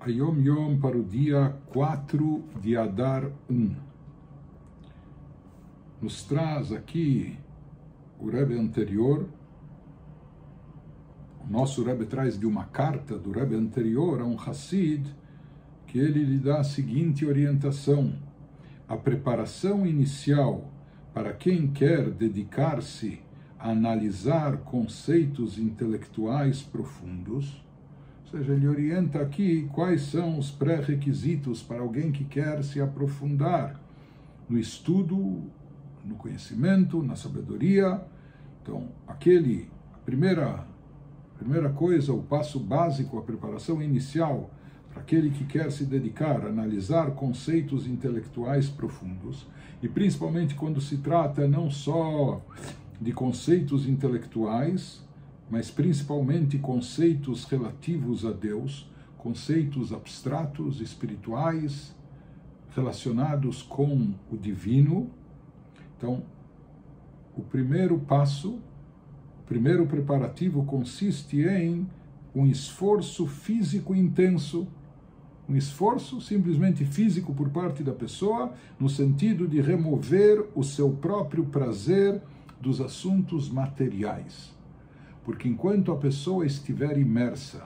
Yom Yom para o dia 4 de Adar 1. Nos traz aqui o Rebbe anterior, o nosso Rebbe traz de uma carta do Rebbe anterior a um Hassid, que ele lhe dá a seguinte orientação: a preparação inicial para quem quer dedicar-se a analisar conceitos intelectuais profundos. Ou seja, ele orienta aqui quais são os pré-requisitos para alguém que quer se aprofundar no estudo, no conhecimento, na sabedoria. Então, a primeira coisa, o passo básico, a preparação inicial para aquele que quer se dedicar a analisar conceitos intelectuais profundos, e principalmente quando se trata não só de conceitos intelectuais, mas principalmente conceitos relativos a Deus, conceitos abstratos, espirituais, relacionados com o divino. Então, o primeiro passo, o primeiro preparativo consiste em um esforço físico intenso, um esforço simplesmente físico por parte da pessoa, no sentido de remover o seu próprio prazer dos assuntos materiais. Porque enquanto a pessoa estiver imersa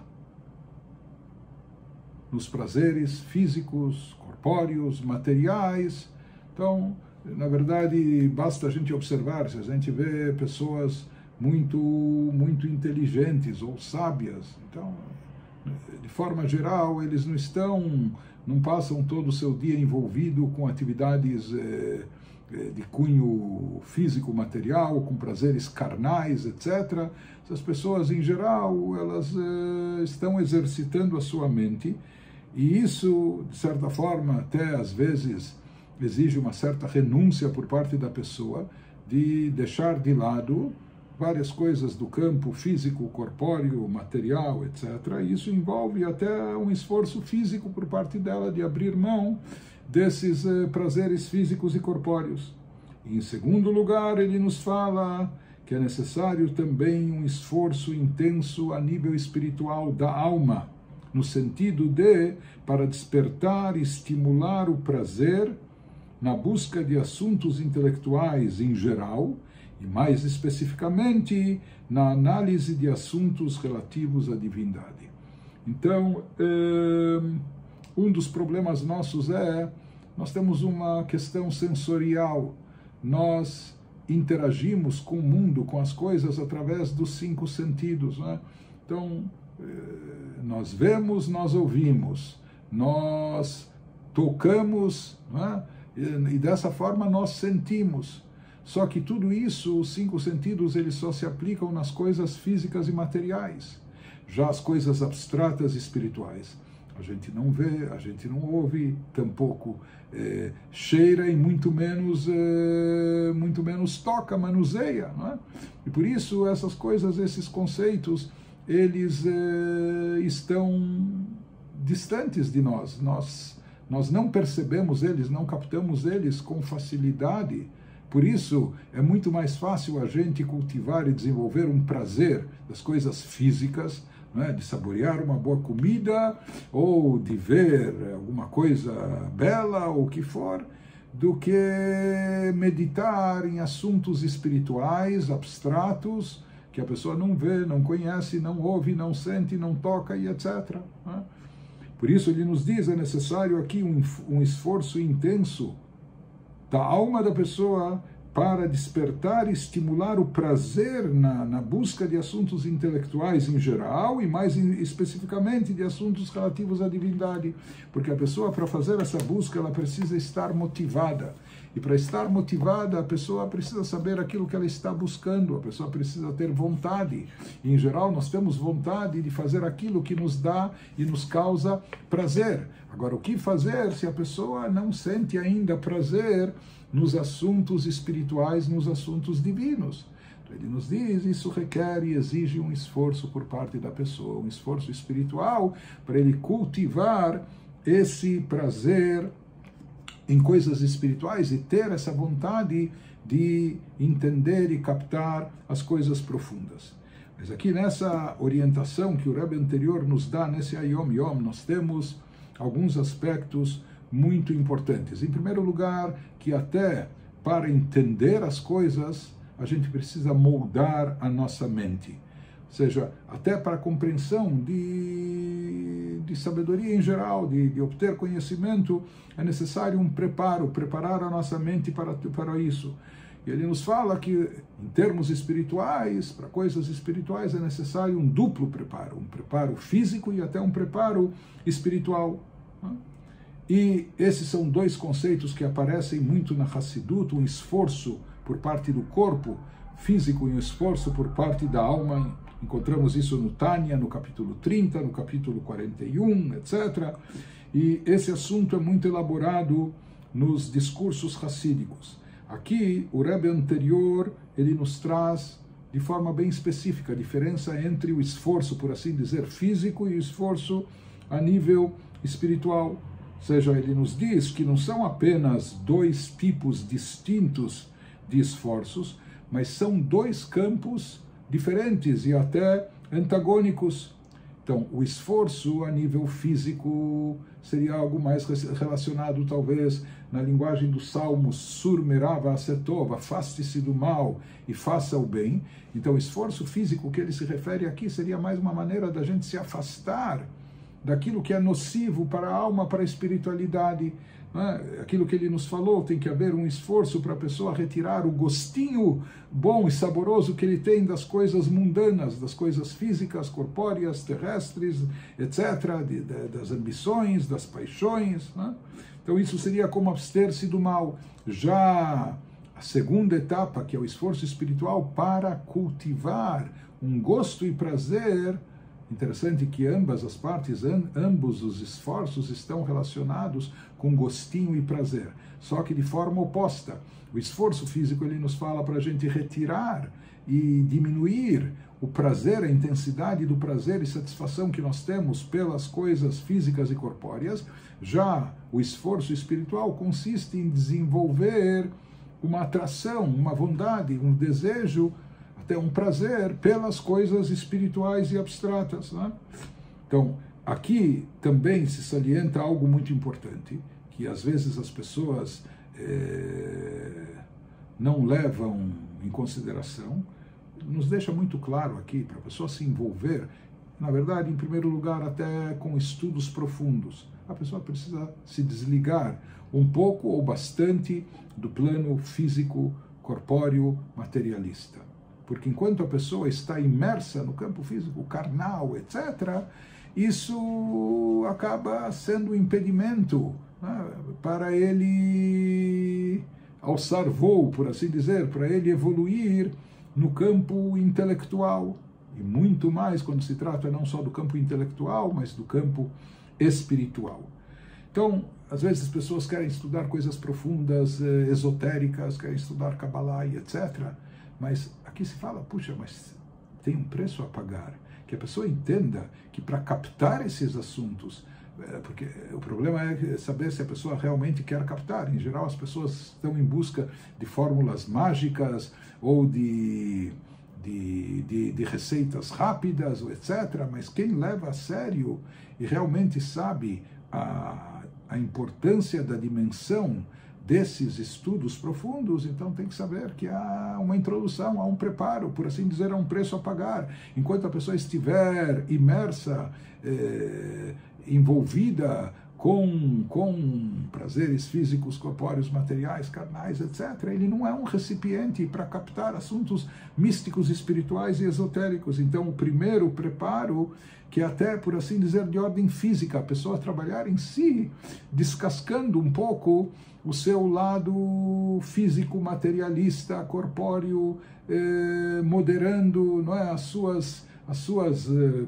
nos prazeres físicos, corpóreos, materiais, então, na verdade, basta a gente observar, se a gente vê pessoas muito inteligentes ou sábias, então, de forma geral, eles não passam todo o seu dia envolvido com atividades de cunho físico, material, com prazeres carnais, etc. Essas pessoas, em geral, elas estão exercitando a sua mente, e isso, de certa forma, até às vezes exige uma certa renúncia por parte da pessoa de deixar de lado várias coisas do campo físico, corpóreo, material, etc. E isso envolve até um esforço físico por parte dela de abrir mão desses prazeres físicos e corpóreos. E, em segundo lugar, ele nos fala que é necessário também um esforço intenso a nível espiritual da alma, no sentido de, para despertar e estimular o prazer na busca de assuntos intelectuais em geral, e mais especificamente na análise de assuntos relativos à divindade. Então, um dos problemas nossos nós temos uma questão sensorial. Nós interagimos com o mundo, com as coisas, através dos 5 sentidos, né? Então, nós vemos, nós ouvimos, nós tocamos, né? E dessa forma nós sentimos. Só que tudo isso, os 5 sentidos, eles só se aplicam nas coisas físicas e materiais. Já as coisas abstratas e espirituais, a gente não vê, a gente não ouve, tampouco cheira e muito menos toca, manuseia, não é? E por isso essas coisas, esses conceitos, eles estão distantes de nós. Nós não percebemos eles, não captamos eles com facilidade. Por isso, é muito mais fácil a gente cultivar e desenvolver um prazer das coisas físicas, né, de saborear uma boa comida, ou de ver alguma coisa bela, ou o que for, do que meditar em assuntos espirituais, abstratos, que a pessoa não vê, não conhece, não ouve, não sente, não toca, e etc. Né? Por isso, ele nos diz, é necessário aqui um esforço intenso da alma da pessoa para despertar e estimular o prazer na busca de assuntos intelectuais em geral, e mais especificamente de assuntos relativos à divindade. Porque a pessoa, para fazer essa busca, ela precisa estar motivada. E para estar motivada, a pessoa precisa saber aquilo que ela está buscando, a pessoa precisa ter vontade. E, em geral, nós temos vontade de fazer aquilo que nos dá e nos causa prazer. Agora, o que fazer se a pessoa não sente ainda prazer nos assuntos espirituais, nos assuntos divinos? Então, ele nos diz, isso requer e exige um esforço por parte da pessoa, um esforço espiritual para ele cultivar esse prazer em coisas espirituais e ter essa vontade de entender e captar as coisas profundas. Mas aqui nessa orientação que o Rebbe anterior nos dá, nesse Yom Yom, nós temos alguns aspectos muito importantes. Em primeiro lugar, que até para entender as coisas, a gente precisa moldar a nossa mente. Ou seja, até para a compreensão de sabedoria em geral, de obter conhecimento, é necessário um preparo, preparar a nossa mente para isso. E ele nos fala que, em termos espirituais, para coisas espirituais, é necessário um duplo preparo, um preparo físico e até um preparo espiritual. E esses são dois conceitos que aparecem muito na Hassidut, um esforço por parte do corpo físico e um esforço por parte da alma. Encontramos isso no Tânia, no capítulo 30, no capítulo 41, etc. E esse assunto é muito elaborado nos discursos hassídicos. Aqui, o Rebbe anterior, ele nos traz de forma bem específica a diferença entre o esforço, por assim dizer, físico e o esforço a nível espiritual. Ou seja, ele nos diz que não são apenas dois tipos distintos de esforços, mas são dois campos diferentes e até antagônicos. Então, o esforço a nível físico seria algo mais relacionado, talvez, na linguagem dos Salmos, Sur merava asetov, afaste-se do mal e faça o bem. Então, o esforço físico que ele se refere aqui seria mais uma maneira da gente se afastar daquilo que é nocivo para a alma, para a espiritualidade. Aquilo que ele nos falou, tem que haver um esforço para a pessoa retirar o gostinho bom e saboroso que ele tem das coisas mundanas, das coisas físicas, corpóreas, terrestres, etc., das ambições, das paixões. Então isso seria como abster-se do mal. Já a segunda etapa, que é o esforço espiritual para cultivar um gosto e prazer. Interessante que ambas as partes, ambos os esforços estão relacionados com gostinho e prazer, só que de forma oposta. O esforço físico, ele nos fala para a gente retirar e diminuir o prazer, a intensidade do prazer e satisfação que nós temos pelas coisas físicas e corpóreas. Já o esforço espiritual consiste em desenvolver uma atração, uma vontade, um desejo, até um prazer pelas coisas espirituais e abstratas. Então, aqui também se salienta algo muito importante, que às vezes as pessoas não levam em consideração. Nos deixa muito claro aqui, para a pessoa se envolver, na verdade, em primeiro lugar, até com estudos profundos. A pessoa precisa se desligar um pouco ou bastante do plano físico, corpóreo, materialista. Porque enquanto a pessoa está imersa no campo físico, carnal, etc., isso acaba sendo um impedimento, para ele alçar voo, por assim dizer, para ele evoluir no campo intelectual. E muito mais quando se trata não só do campo intelectual, mas do campo espiritual. Então, às vezes as pessoas querem estudar coisas profundas, esotéricas, querem estudar Kabbalah e etc., mas aqui se fala, puxa, mas tem um preço a pagar. Que a pessoa entenda que para captar esses assuntos, porque o problema é saber se a pessoa realmente quer captar. Em geral, as pessoas estão em busca de fórmulas mágicas ou de receitas rápidas, etc. Mas quem leva a sério e realmente sabe a importância da dimensão desses estudos profundos, então tem que saber que há uma introdução, há um preparo, por assim dizer, há um preço a pagar. Enquanto a pessoa estiver imersa, envolvida com prazeres físicos, corpóreos, materiais, carnais, etc., ele não é um recipiente para captar assuntos místicos, espirituais e esotéricos. Então, o primeiro preparo, que é até, por assim dizer, de ordem física, a pessoa trabalhar em si, descascando um pouco o seu lado físico, materialista, corpóreo, moderando, não é, as suas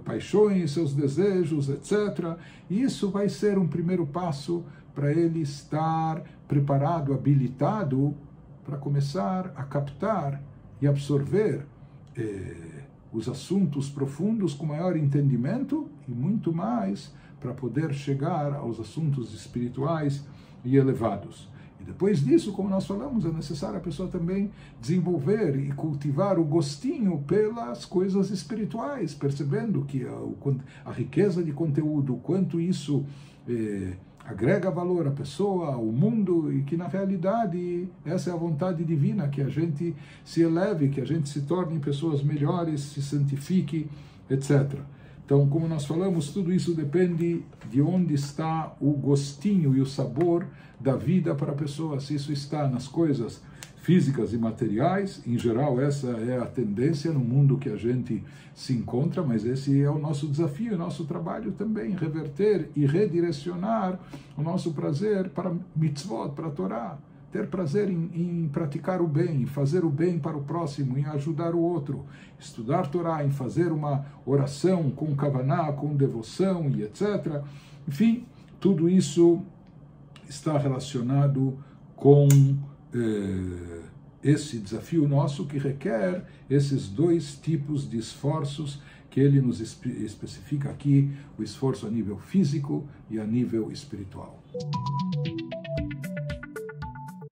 paixões, seus desejos, etc. E isso vai ser um primeiro passo para ele estar preparado, habilitado para começar a captar e absorver os assuntos profundos com maior entendimento e muito mais para poder chegar aos assuntos espirituais e elevados. E depois disso, como nós falamos, é necessário a pessoa também desenvolver e cultivar o gostinho pelas coisas espirituais, percebendo que a riqueza de conteúdo, quanto isso agrega valor à pessoa, ao mundo, e que na realidade essa é a vontade divina, que a gente se eleve, que a gente se torne pessoas melhores, se santifique, etc. Então, como nós falamos, tudo isso depende de onde está o gostinho e o sabor da vida para a pessoa. Se isso está nas coisas físicas e materiais, em geral essa é a tendência no mundo que a gente se encontra, mas esse é o nosso desafio, o nosso trabalho também, reverter e redirecionar o nosso prazer para mitzvot, para a Torá. Ter prazer em praticar o bem, em fazer o bem para o próximo, em ajudar o outro, estudar Torá, em fazer uma oração com kavaná, com devoção e etc. Enfim, tudo isso está relacionado com esse desafio nosso que requer esses dois tipos de esforços que ele nos especifica aqui, o esforço a nível físico e a nível espiritual.